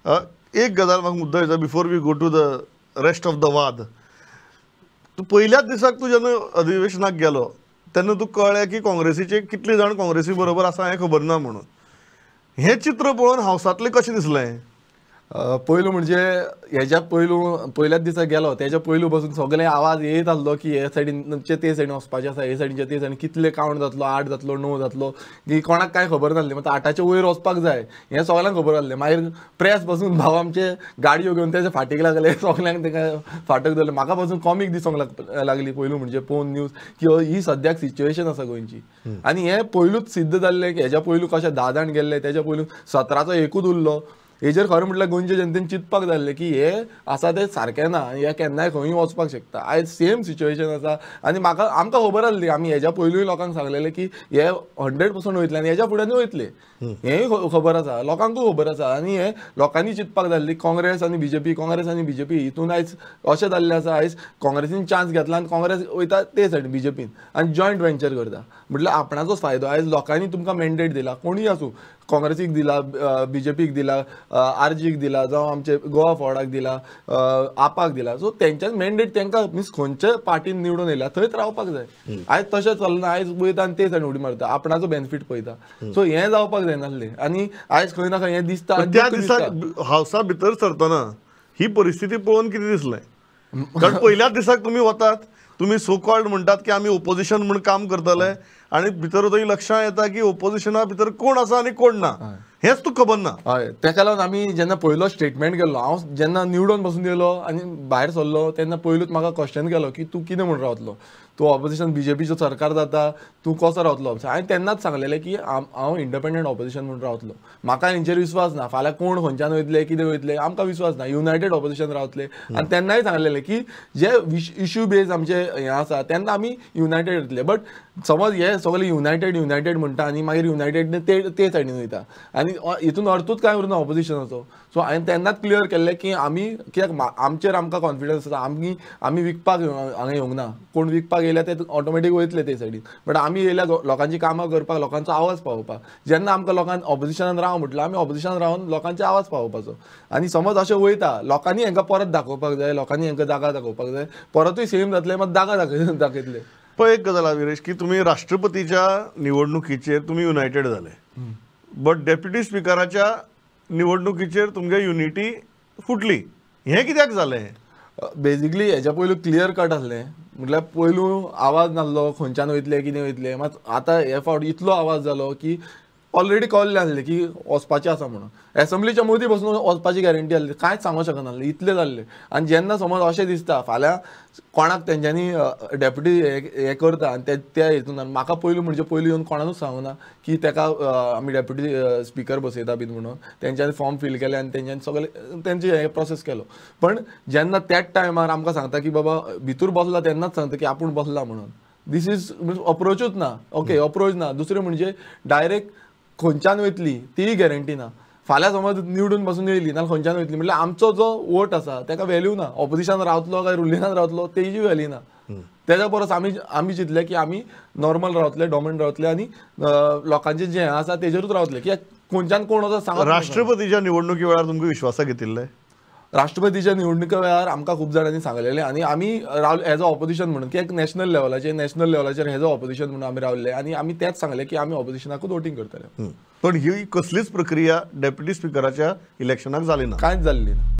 एक गजाल म्हाका मुद्दो येता before we go to the rest of the वाद. तूं पयल्याच दिसाक तूं जेन्ना अधिवेशनाक गेलो तेन्ना तुका कळ्ळें की काँग्रेसीचे कितले जाण काँग्रेसी बरोबर आसा हें खबर ना म्हणून. हें चित्र पळोवन हावसांतलें कशें दिसलें? पयलू म्हणजे हेच्या पयल्याच दिसा गेलो तेच्या पयलू पासून सगळे आवाज येत आसलो की हे सायडीनचे ते सायडीन वचपाचें आसा, हे सायडीनचे ते सायडीन कितले कावंट जातलो, 8 जातलो 9 जातलो की कोणाक काय खबर नासलें. मात 8च्या वयर वचपाक जाय हें सगळ्यांक खबर आसलें. मागीर प्रेस पासून भाव आमचे गाडयो घेवन तेच्या फाटीक लागले, सगल्यांक ताका फाटक धरले. म्हाका पासून कॉमीक दिसोंक लागली पयलू म्हणजे पळोवन न्यूज की ही सद्याक सिच्युएशन आसा गोंयची. आनी हें पयलूच सिद्ध जाल्लें की हेच्या पयलू कशें 10 जाण गेल्ले, तेच्या पयलू 17चो एकूच उरलो. हेजेर खरें म्हटल्यार गोंयच्या जनतेन चिंतपाक जाल्लें की हे आसा तें सारकें ना, हे केन्नाय खंयूय वचपाक शकता. आयज सेम सिच्युएशन आसा आनी आमकां खबर आसली, आमी हेच्या पयलूय लोकांक सांगलेलें की हे 100% वयतले आनी हेच्या फुड्यानूय वयतले. हेंय खबर आसा, लोकांकूय खबर आसा. आनी हे लोकांनी चिंतपाक जाल्ली काँग्रेस आनी बीजेपी हितून आयज अशें जाल्लें आसा, आयज काँग्रेसीन चान्स घेतला आनी काँग्रेस वयता ते सायडीन बीजेपीन आनी जॉयंट वेंचर करता. म्हटल्यार आपणाचोच फायदो. आयज लोकांनी तुमकां मॅन्डेट दिला, कोणूय आसूं, काँग्रेसीक दिला, बीजेपीक दिला, आरजीक दिला, जावं आमचे गोवा फॉर्डाक दिला, आपाक दिला. सो तेंच्यान मॅन्डेट तांकां मीन्स खंयच्या पार्टीन निवडून येयला थंयच रावपाक जाय. आयज तशें चलना. आयज वयता आनी ते सायडीन उडी मारता, आपणाचो बेनिफीट पळयता. सो हें जावपाक जायनासलें. आनी आयज खंय ना खंय हें दिसता. त्या दिसाक हावसा भितर सरतना ही परिस्थिती पळोवन कितें दिसलें? कारण पयल्याच दिसाक तुमी वतात, तुमी सो कॉल्ड म्हणटात की आमी ओपोजिशन म्हूण काम करतले आनी भितर थंय लक्षांत येता की ओपोजिशना भितर कोण आसा आनी कोण ना हेच तुका खबर ना. हय, तेका लागून आमी जेन्ना पयलो स्टेटमेंट केल्लो, हांव जेन्ना निवडून बसून येयलो आनी भायर सरलो तेन्ना पयलूच म्हाका क्वेश्चन केलो की तूं कितें म्हूण रावतलो, तूं ऑपोजिशन बीजेपीचो सरकार जाता, तूं कसो रावतलो. हांवें तेन्नाच सांगलेलें की हांव इंडिपेंडंट ऑपोजिशन म्हणून रावतलो. म्हाका हेंचेर विश्वास ना, फाल्यां कोण खंयच्यान वयतले, कितें वयतले, आमकां विश्वास ना. युनायटेड ऑपोजिशन रावतले. आनी तेन्नाय सांगलेलें की जे इश्यू बेज आमचे हें आसा तेन्ना आमी युनायटेड येतले. बट समज हे सगळे युनायटेड म्हणटा आनी मागीर युनायटेड ते सायडीन वयता आनी हितून अर्थूच काय उरना ऑपोजिशनाचो. सो हांवें तेन्नाच क्लियर केल्लें की आमी कित्याक आमचेर आमकां कॉन्फिडन्स आसा, आमी विकपाक हांगा येवंक ना. कोण विकपाक येयल्या ते ऑटोमॅटीक वयतले ते सायडीन. बट आमी येयल्या लोकांची कामां करपाक, लोकांचो आवाज पावोवपाक. जेन्ना आमकां लोकांक ऑपोजिशनान राव म्हटलं, आमी ऑपोजिशनान रावन लोकांचे आवाज पावोवपाचो. आनी समज अशें वयता, लोकांनी हांकां परत दाखोवपाक जाय, लोकांनी हांकां जागा दाखोवपाक जाय, परतूय सेम जातले, मात जागा दाखयतले. पण एक गजाल विरेश की तुम्ही राष्ट्रपतीच्या निवडणुकीचेर तुम्ही युनायटेड जाले, बट डेप्युटी स्पिकराच्या निवडणुकीचेर तुमगे युनिटी फुटली. हें कित्याक जालें? बेजिकली हेच्या पयलू क्लियर कट आसलें. म्हटल्यार पयलू आवाज नासलो खंयच्यान वयतले, कितें वयतले. मात आतां हे फावट इतलो आवाज जालो की ऑलरेडी कळ्ळें आसलें की वचपाचें आसा म्हणून. एसेंब्लीच्या मदीं बसून वचपाची गॅरंटी आसली, कांयच सांगूंक शकनासलें, इतलें जाल्लें. आनी जेन्ना समज अशें दिसता फाल्यां कोणाक तेंच्यांनी डेप्युटी हें करता आनी त्या हितून म्हाका पयलू येवन कोणानूच सांगूं ना की तेका आमी डेप्युटी स्पिकर बसयता बीन म्हणून. तेंच्यांनी फॉर्म फिल केले आनी तेंच्यांनी सगळे तेंचे हे प्रोसेस केलो. पण जेन्ना त्याच टायमार आमकां सांगता की बाबा भितूर बसला तेन्नाच सांगता की आपूण बसला म्हणून. दीस इज अप्रोचूच ना. ओके, अप्रोच ना. दुसरें म्हणजे डायरेक्ट खंयच्यान वयतली तीय गॅरंटी ना. फाल्यां समज निवडून बसून येयली नाल्यार खंयच्यान वयतली म्हटल्यार आमचो जो वोट आसा ताका व्हॅल्यू ना. ऑपोजिशन रावतलो काय रुलिंगान रावतलो तेजी व्हॅल्यू ना. तेच्या परस आमी चिंतले की आमी नॉर्मल रावतले, डॉमिनंट रावतले आनी लोकांचें जें आसा तेजेरूच रावतले. कित्याक खंयच्यान कोण वचत सांगत. राष्ट्रपतीच्या निवडणुकी वेळार तुमकां विश्वासाक घेतिल्ले? राष्ट्रपतीच्या निवडणुके वेळार आमकां खूब जाणांनी सांगलेलें आनी आमी रावले एज अ ऑपोजिशन म्हणून. कित्याक नॅशनल लेवलाचेर एज अ ऑपोजिशन म्हणून आमी रावले आनी आमी तेंच सांगलें की आमी ऑपोजिशनाकूच वोटींग करतले. पण ही कसलीच प्रक्रिया डेप्युटी स्पिकराच्या इलेक्शनाक जाली ना? कांयच जाल्ली ना.